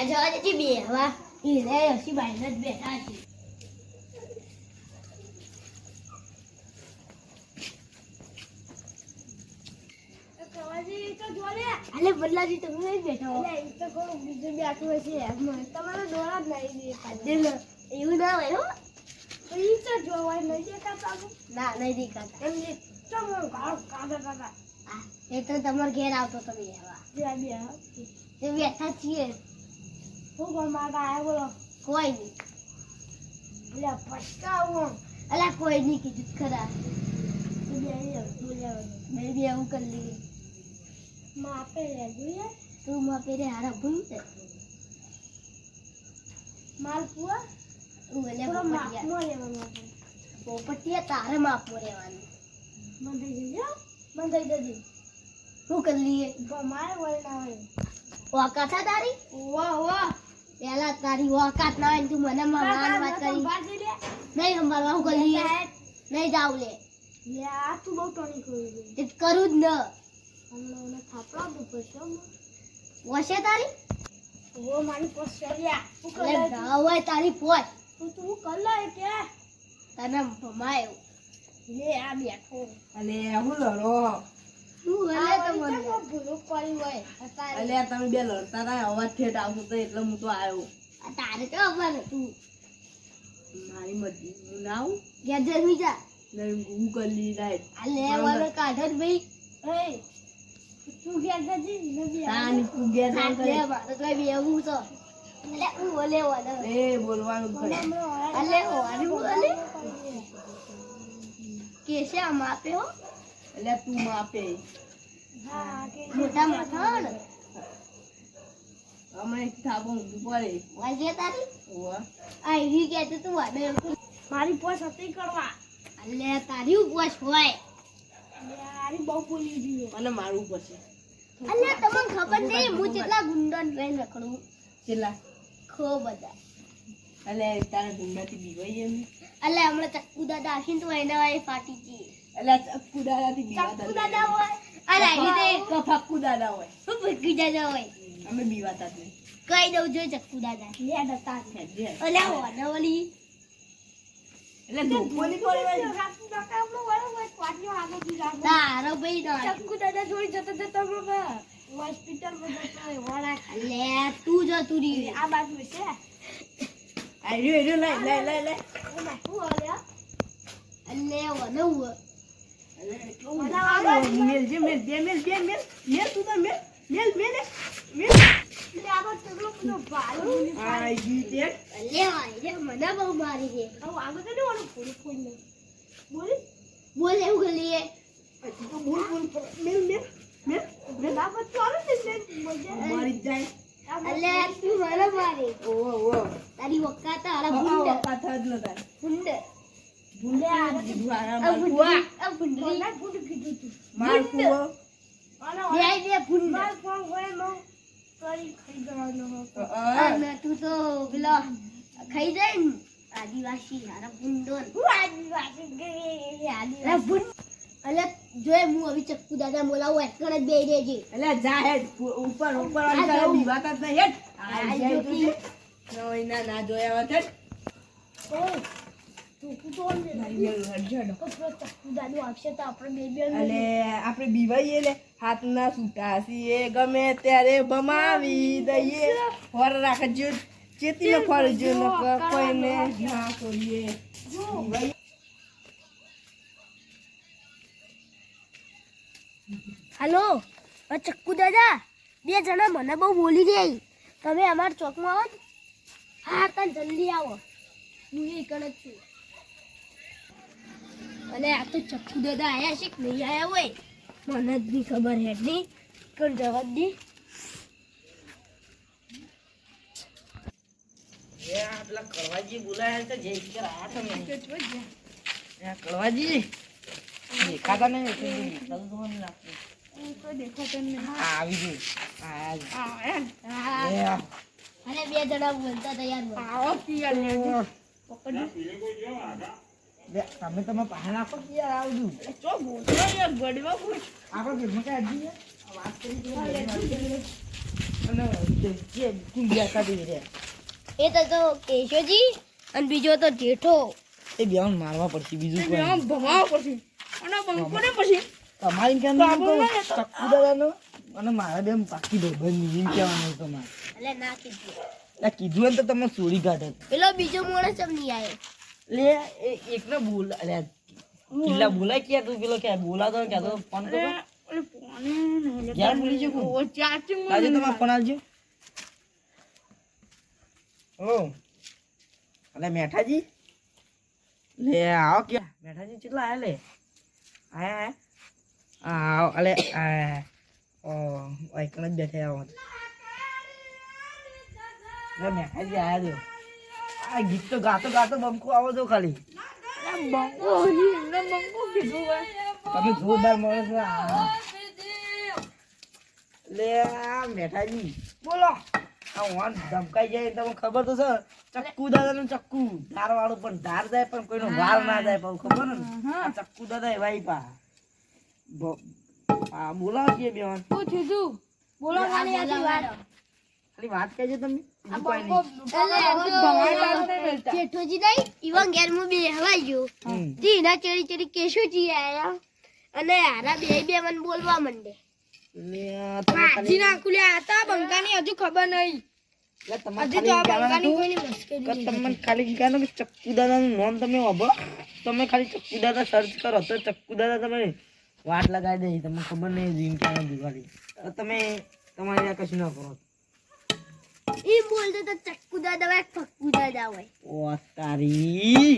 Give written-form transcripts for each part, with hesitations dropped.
જવા દેજે બે હવા એ રે હસી બાઈને જ બેઠા છે અલે બદલાજી તમે નહીં બેઠા હો એટલે એ તો કોઈ બીજું બેઠું હશે તમારો દોરા જ નહીં દેખાય એવું ના હોય હો ઈ તો જોવાય નહીં દેખાતા ના નહીં દેખાતા એમ તો કાકા એ તો તમાર ઘેર આવતો તમે હવા બે બેઠા છીએ હું ગમાતા આયા બોલો કોઈ નહીં એટલે પટકાવું અલા કોઈ નહીં કીધું ખરા મેં બી એવું કરી લઈએ માપે રે જોઈએ તું માપે રે હારા ભૂલતે માલ પુઆ તું એટલે માપનો લેવાનો પોપટિયા તારે માપનો લેવાનું બંધાઈ દેજે શું કરી લઈએ મારે વળના હોય વાકાત થા તારી વાહ વાહ પેલા તારી વાકાત ના હોય તું મને મારવાની વાત કરી નહીં સંભાળવા હું કરી લઈએ નહીં જાવ લે આ તું બહુ ટોણી કરી તે કરું જ ન હમણાં થાપડા દુપશે વશે તારી ઓ મારી પોસ્ટરિયા હું કરે હોય તારી પોચ તું કલ્લા કે તને ભમાયો લે આ બેઠો અલે હું લડો તું હલે તો મને ભૂલો પડી હોય અલે તમે બે લડતા હતા અવાજ ઠેઠ આવતો તો એટલે હું તો આવ્યો તારે તો ખબર તું મારી મરજી હું ના આવું ઘેર જમી જા હું કરી લાઈટ અલે વાળો કાઢર ભાઈ એ તું ઘેર જજી નબી તાની તું ઘેર ના કરે મારે તો બેવું છે અલે હું ઓલે ઓલે એ બોલવાનું ખરે અલે ઓલે કેસે આમ આપે હો એટલે તું માપે હા મોટા મથણ અમે એક થાબો ઊંધું પડે વાજે તારી ઓવા આ ઈ કે તું વાડે મારી પોસ હતી કરવા અલે તારી પોસ હોય યારી બહુ બોલી દીયો અને મારું પછી અલે તમને ખબર નહીં હું કેટલા ગુંડન લઈને રખડું કેટલા ખો બધા એટલે તારા ગુંડાથી બીવાઈ એમ અલે હમણાં ચક્કુ દાદા આશીન તો એના વાય ફાટી ગઈ એટલે ચક્કુ દાદાથી બીવાતા ચક્કુ દાદા હોય અરે આવી તે ફક્કુ દાદા હોય હું ભટકી દાદા હોય અમે બીવાતા જ નહીં કઈ દઉં જોઈએ ચક્કુ દાદા લે દતા અલે હોને ઓલી એટલે ધોપોની પડી હોય ચક્કુ દાદા આપણો વાળો હોય પાટિયો આગળ દીધા તારો ભાઈ ના ચક્કુ દાદા જોઈ જતા જતા બગા હોસ્પિટલ માં જતો હોય વાળા લે તું જો તુરી આ બાજુ છે આઈ રહ્યો લઈ હું ઓલે અલે ઓને હું મેલ જે મેલ દે મેલ દે મેલ મેલ તું તો મેલ મેલ મેલ મેલ લે આ તો પેલો ભાલો આઈ જી દે અલે આઈ રે મને બહુ મારી છે હું આગળ તો ઓલો ફોન ને બોલ એવું ગલીએ તો બોલ મેલ મેલ મેલ મેલ ના બત ચાલો ને મારી જાય અલે તું મને મારી ઓ તારી વક્કા તારા ભૂંડ પાથા જ નતા ભૂંડ ભૂંડે આ દીવારા આ ભૂંડ ના ભૂંડ કીધું તું માર કુવો બે ભૂંડ માર ફોન હોય નો કરી ખાઈ જવાનો હો અને તું તો પેલો ખાઈ જાય ને આદિવાસી હારા ભૂંડોન હું આદિવાસી ગઈ આદિવાસી ભૂંડ અલે જોય હું હવે ચક્કુ દાદા બોલાવું એકણ જ બેહી રહેજે અલે જા હેડ ઉપર વાળી તારે બીવાતા જ નહીં હેડ આ જાય તું ના જોયા વાત હેડ તું તો મારી બેલ હડજડ ચક્કુ દાદુ આવશે તો આપણે બે અલે આપણે બીવાઈએ લે હાથ ના છૂટા છીએ ગમે ત્યારે બમાવી દઈએ ફર રાખજો ચેતી ન ફરજો ન કોઈને ના કરીએ હેલો ચક્કુ દાદા બે જણા મને બહુ બોલી રહી તમે અમારા ચોકમાં આવો હા તને જલ્દી આવો હું એ કણ જ છું અને આ તો ચક્કુ દાદા આયા છે કે નહીં આયા હોય મને જ બી ખબર હેડ નહીં પણ જવા દી એ આપલા કળવાજી બોલાયા તો જય કર આયા તમે એ કળવાજી દેખાતા નહીં એટલે દેખાતું તો મને લાગતું કોઈ દેખાતો નહીં આવી ગયું આ અરે બે જણા બોલતા તૈયાર આવો પિયર લેજો તમે તમે પાસે નાખો યાર આવજો ચો બોલતો યાર ગડવા આપણે ભેગા કાઢી વાત કરી અને જે કુંડિયા કાઢી રે એ તો કેશોજી અને બીજો તો જેઠો. એ બેન મારવા પડશે બીજું કોઈ આમ ભમાવા પડશે અને બંકોને પછી તમારી કેમ ચક્કુ દાદાનો અને મારા બેન પાકી ભાઈ એમ કહેવાનું તમારે એટલે ના કીધું. એટલે કીધું હોય ને તો તમે ચોરી કાઢે પેલો બીજો માણસ ચમ નહીં આવ્યો. લે એ એકને બોલ અરે કિલ્લા બોલાય કે તું પેલો કે બોલાતો કે તો ફોન કરો યાર બોલી જો આજે તમારો ફોન આવજો. ઓ અલે મેઠાજી લે આવો કે મેઠાજી કેટલા આયા લે આયા આવો અલે ઓ એકલા જ બેઠા આવો લે મેઠાજી આયા દો આ ગીત તો ગાતો ગાતો બંકો આવો તો ખાલી બંકો કીધું તમે જોરદાર માણસ છો. લે આ મેઠાજી બોલો આ વાન ધમકાઈ જાય તમને ખબર તો છે ચક્કુ દાદાનું ચક્કુ ધાર વાળું પણ ધાર જાય પણ કોઈનો વાર ના જાય પણ ખબર ને આ ચક્કુ દાદા એ ભાઈ પા આ બોલાવો છીએ બેન શું થયું બોલો ખાલી આજી વાત ખાલી વાત કહેજો તમે આ બીજું કોઈ બંકો નહીં. જેઠોજી નહીં ઈવન ઘેર હું બે હવાઈ ગયો. જી ના ચડી ચડી કેશોજી આયા અને હારા બે મને બોલવા માંડે. લે આ તમે આજી ના ખુલ્યા હતા બંકાની હજુ ખબર નહીં લે તમારે હજી તો આ ખાલી બંકાની કહેવાનું કોઈની મસ્કરી કે તમને ખાલી કહેવાનું કે ચક્કુ દાદાનું નામ તમે વાપરો તમે ખાલી ચક્કુ દાદા સર્ચ કરો તો ચક્કુ દાદા તમે વાટ લગાવી દે તમને ખબર નહીં જીમ ક્યાં દિવાળી તો તમે તમારે આ કશું ના કરો. ઈ બોલતો તો ચક્કુ દાદા હોય ફક્કુ દાદા હોય. ઓ તારી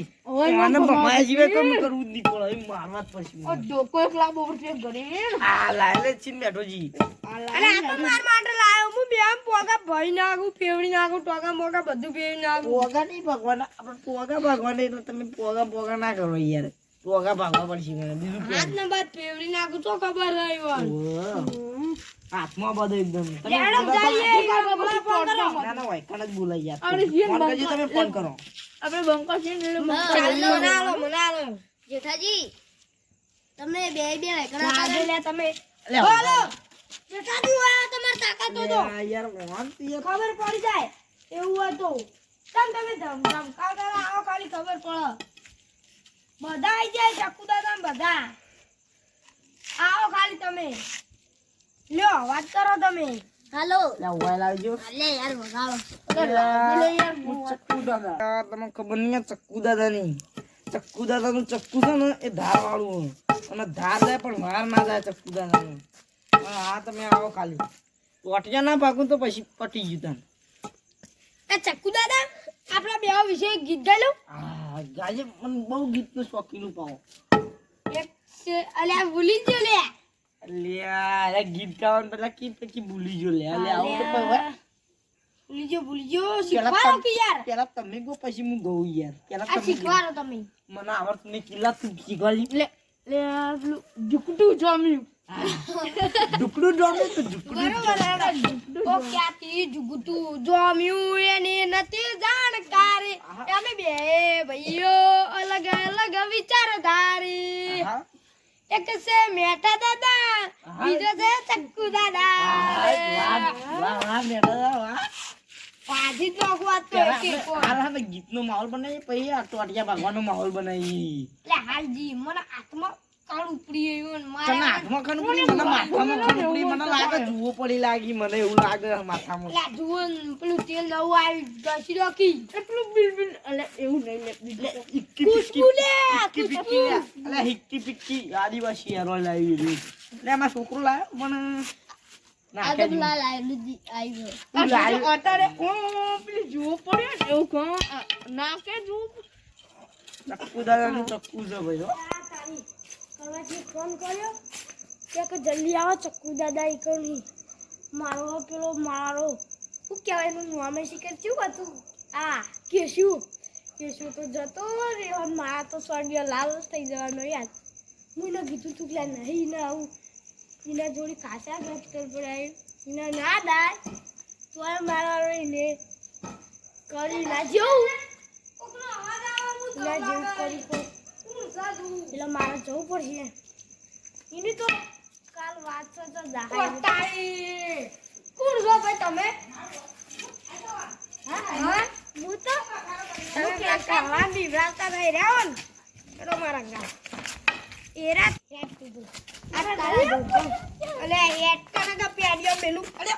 આને ભમાયા જીવે તો મેં કરવું જ નહીં પડે એ મારવા જ પડશે ઓ ડોકો એક લાવો પડશે ઘરે આ લાયલે છીન બેઠોજી અરે આ તો માર માટે લાયો હું બે આમ પોગા ભઈ નાખું ફેવડી નાખું ટોકા મોકા બધું ફેવડી નાખું પોગા નહીં ભગવાન આપણે પોગા ભગવાન એટલે તમે પોગા ના કરો યાર પોગા ભાગવા પડશે મને બીજું કોઈ હાથ ના બાદ ફેવડી નાખું તો ખબર રહી હોય ઓહ. હાથમાં બધું એકદમ તમે લેડો જઈએ ફોન કરો ના ના હોય કણ જ બોલાઈ યાર અરે જીન ફોન કરજો તમે ફોન કરો આપણે બંકો છે ને ચાલો, મને આલો જેઠાજી તમે બે એકડા લાગે લે તમે લે બોલો જેઠાજી હોય તમાર તાકાત તો તો યાર મોહન યાર ખબર પડી જાય એવું હોય તો તમે ધમકાવતા આવો ખાલી ખબર પડે બધા આવી જાય ચક્કુ દાદા બધા આવો ખાલી તમે લ્યો વાત કરો તમે હાલો લે મોબાઈલ આવજો અલે યાર વગાડો. ચક્કુ દાદા તમને ખબર નહીં આ ચક્કુ દાદા ની ચક્કુ દાદા નું ચક્કુ છે ને એ ધાર વાળું અને ધાર જાય પણ વાર ના જાય ચક્કુ દાદા નું હા તમે આવો ખાલી ટોટિયા ના ભાગું તો પછી પટી ગયું તને આ ચક્કુ દાદા આપણા બે વિશે એક ગીત ગાઈ લઉં હા ગાજે મને બહુ ગીત નું શોખીનું પાવો એક છે અલ્યા ભૂલી જ લે લે ગીત ગાવાનું પેલા કી ભૂલી જો લે આવું તો પણ ભૂલી જો શીખવાડો કે યાર પેલા તમે ગો પછી હું ગઉં યાર પેલા આ તમે શીખવાડો તમે મને આવડત નહીં કિલ્લા તું શીખવાડી લે લે પેલું જુકટું જમ્યું ઢુકડું ડોમે તો ઢુકડું બરોબર ઓ ક્યાંથી જુગતું જમ્યું એની નથી જાણકારી અમે બે ભાઈઓ અલગ અલગ વિચારધારી હા એક છે મેઠા દાદા બીજો છે ચક્કુ દાદા વાહ બેટા વાહ પાછી જ નોખવા તો પેલા એક એક આપણે હાલ ગીતનો માહોલ બનાવી પછી આ ટોટિયા ભાગવાનો માહોલ બનાવી લે હાલજી મને હાથમાં કાળ ઉપડી આવ્યું ને તને મારા હાથમાં ખાનું પડી મને માથામાં ખાનું પડી મને લાગે જુઓ પડી લાગી મને એવું લાગે માથામાં લે જુઓ ને પેલું તેલ નવું આવી ઘસી રાખી એટલું બિલ બિલ અલે એવું નહીં લે હિક્કી ખુશ્બુ લે પિક્કી અલે હિક્કી પિક્કી આદિવાસી હેરો લાવી રે લે મારો છોકરો લાવ્યો પણ આ તો પેલા લાયેલું જ આવ્યો. લાવ્યો અત્યારે પેલી જુઓ પડ્યો ને એવું કહો ના કે જુઓ ચક્કુ દાદાનું ચક્કુ છે ભાઈ હો. કરવાથી ફોન કર્યો કે જલ્દી આવો ચક્કુ દાદા ઈ કહું મારો પેલો મારો શું કહેવાય એનું નામે શીખર શું હતું આ કેશુ તો જતો રહ્યો મારા તો સ્વર્ગીય લાલ થઈ જવાનો યાર હું એને કીધું તું કે નહીં ના આવું એના જોડી ખાસા ડોક્ટર પડાય એના ના દાય તો મારા રહીને કરી ના જેવું ના જેવું કરી એટલે મારે જવું પડશે એની તો કાલ વાત છે તો કોણ છો ભાઈ તમે? હા હું તો તમે પેલા કાવા બિવરાવતા નહીં રહ્યા હો ને એનો મારા ગા એરા હેટ કીધું આ તારા દોસ્તો અલે હેટ કના કા પેડિયો પેલું અલે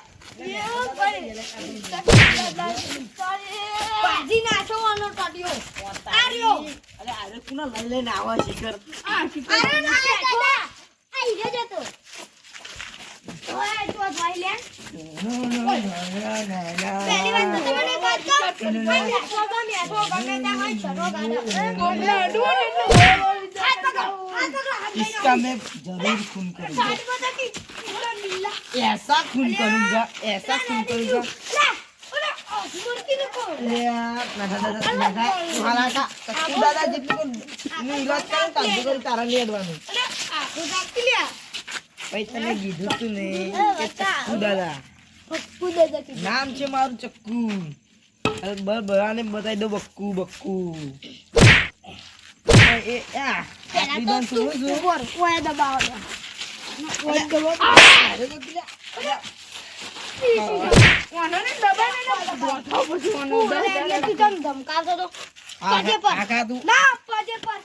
બાજી નાખવાનો ટોટિયો આર્યો અરે આરે કુના લઈ લઈને આવા શિખર અરે ના દાદા આઈ જતો ઓય તો ભાઈ લે પહેલી વાર તો મને કાઢતો ભાઈ છોડો મે તો ગમે ત્યાં હોય છોડો ગાડો इसका मैं जरूर खून करूंगा ऐसा खून करूंगा ऐसा खून करूंगा ले तुम्हारा का चक्कू दादा जितनी નું ઈલાજ કરું કાઢી કરી તારા લઈ અડવાનું ભાઈ તને કીધું તું ને કે ચક્કુ દાદા નામ છે મારું ચક્કુ અરે બરાને બતાવી દો બક્કુ બક્કુ એ આ આટલી દન શું છું ઓય દબાવો ઓય દબાવો અરે તો પેલા ઓનો ને દબાને બોઠો પછી ઓનો દબાને તું તમ ધમકાવતો તો પજે પર આકા તું ના પજે પર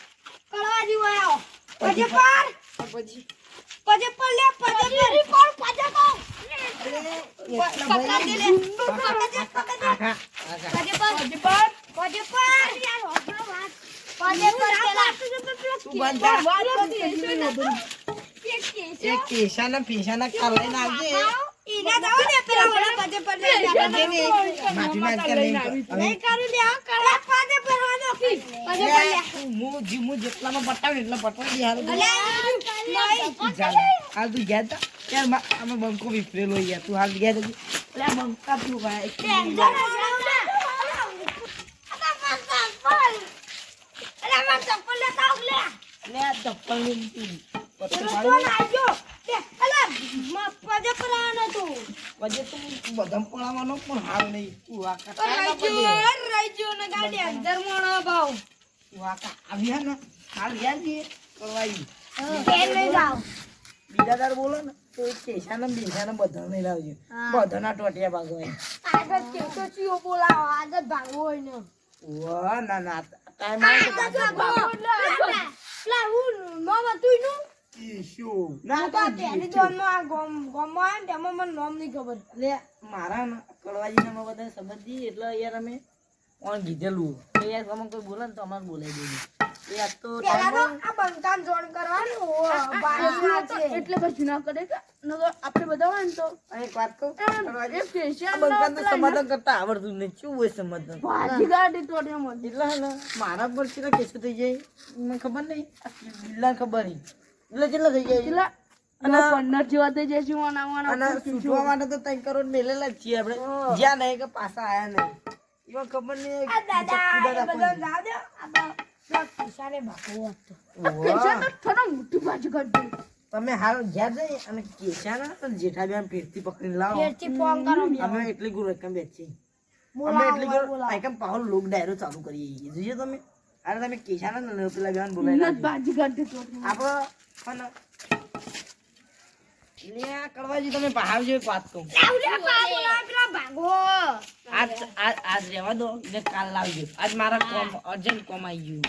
કળવાજી ઓય આવો પજે પર પછી પજે પર લે પજે પર પજે પર પકડા દે લે આકા પજે પર પજે પર પજે પર યાર હોતો વાત પજે પર પેલા તું બંધ એક કેશાના પીશાના કાલે નાખજે ઈના જાવ ને પેલા ઓલા પજે પર લે માટી નાખ કે નહીં નહીં કરું લે આ કળા પજે પર વાનો કી પજે પર લે હું જેટલામાં પટાવ એટલા પટાવી દે હાલ અલે નહીં હાલ તું ગયા તા યાર આમાં બંકો વિફરેલો યાર તું હાલ ગયા તા એટલે બંકા તું ભાઈ ટેન્શન ના ચપ્પલ લેતા આવ લે લે આ ચપ્પલ ની પત્તો તો પાડી નાજો તે અલા પજે પર આનો તું પછી તું બદામ પડાવવાનો પણ હાલ નહીં તું આકા રાઈજો ને ગાડી અંદર મોણો ભાવ તું આકા આવ્યા ને હાલ ગયા છે કરવાઈ કેમ નહીં જાવ બીજા દાર બોલો ને તો એક કેશાના બીજાના બધા નહીં લાવજો બધાના ટોટિયા ભાગવાય આગળ કેસો ચિયો બોલાવો આગળ ભાગવો હોય ને વાહ ના ના ટાઈમ આવે લા હું મામા તું નું શું ના તો પહેલી દોનમાં આ ગોમમાં આવે ને તેમાં મને નામ નહીં ખબર લે મારા કડવાજી નામાં બધા સમજી એટલે યાર અમે ઓન કીધેલું તો યાર તમે કોઈ બોલે ને તો અમારે બોલાવી દેજો યાર તો પેલા તો આ બંકામ જોણ કરવાનું બાજુના છે એટલે પછી ના કરે કે નગર આપણે બધા હોય ને તો એક વાત કહું કડવાજી એ સ્પેશિયલ બંકાને સમાધાન કરતા આવડતું નહીં શું હોય સમાધાન ભાજી ગાડી તો એમ જ. એટલે હે ને મારા પર છે કેસો થઈ જાય મને ખબર નહીં બિલ્લા ખબર નહીં એટલે કેટલા થઈ જાય એટલે અને 15 જેવા થઈ જાય છે વાના અને છૂટવા માટે તો 3 કરોડ મેલેલા જ છીએ આપણે જ્યાં નહીં કે પાછા આયા નહીં એમાં ખબર નહીં આ દાદા એ બધો ચક્કુ જાવ દે આ કિસાને બાપુ હતો વાહ. થોડા મોટી ભાજી કાઢી તમે હાલ જ્યાં જઈ અને કેશાના અને જેઠા બેન ફેરથી પકડીને લાવો ફેરથી ફોન કરો અમે એટલી ગુરુ રકમ બેચી અમે બોલાવો, એટલી ગુરુ બોલાવો. આઈકમ પાવર લોક ડાયરો ચાલુ કરીએ જોઈએ તમે અરે તમે કેશાના ને પેલા બેન બોલાવી નત લાવજો. ભાજી કાઢી તો આપણે લે આ કડવાજી તમે બહાર જો એક વાત કહું લાવ લે પા બોલા પેલા ભાગો આજ રહેવા દો ને કાલ લાવજો આજ મારા કોમ અર્જન્ટ કોમ આવી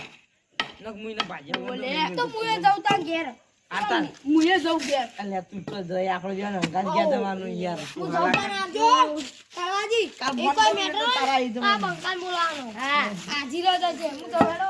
ગયું નક મુઈને ભાજ્યા બોલે તો મુએ જાઉં તા ઘેર આતા મુએ જઉં ઘેર અલ્યા તું તો જઈ આપણે જો ને અંગાત ગયા જવાનું યાર હું જાઉં તા નાજો તળવાજી કાલ એક ફોન વાર કરીને મેટર તારા આવી આ જવાનું બંકાન બોલાવાનો હા આજી રહ્યો છે હું તો હેડો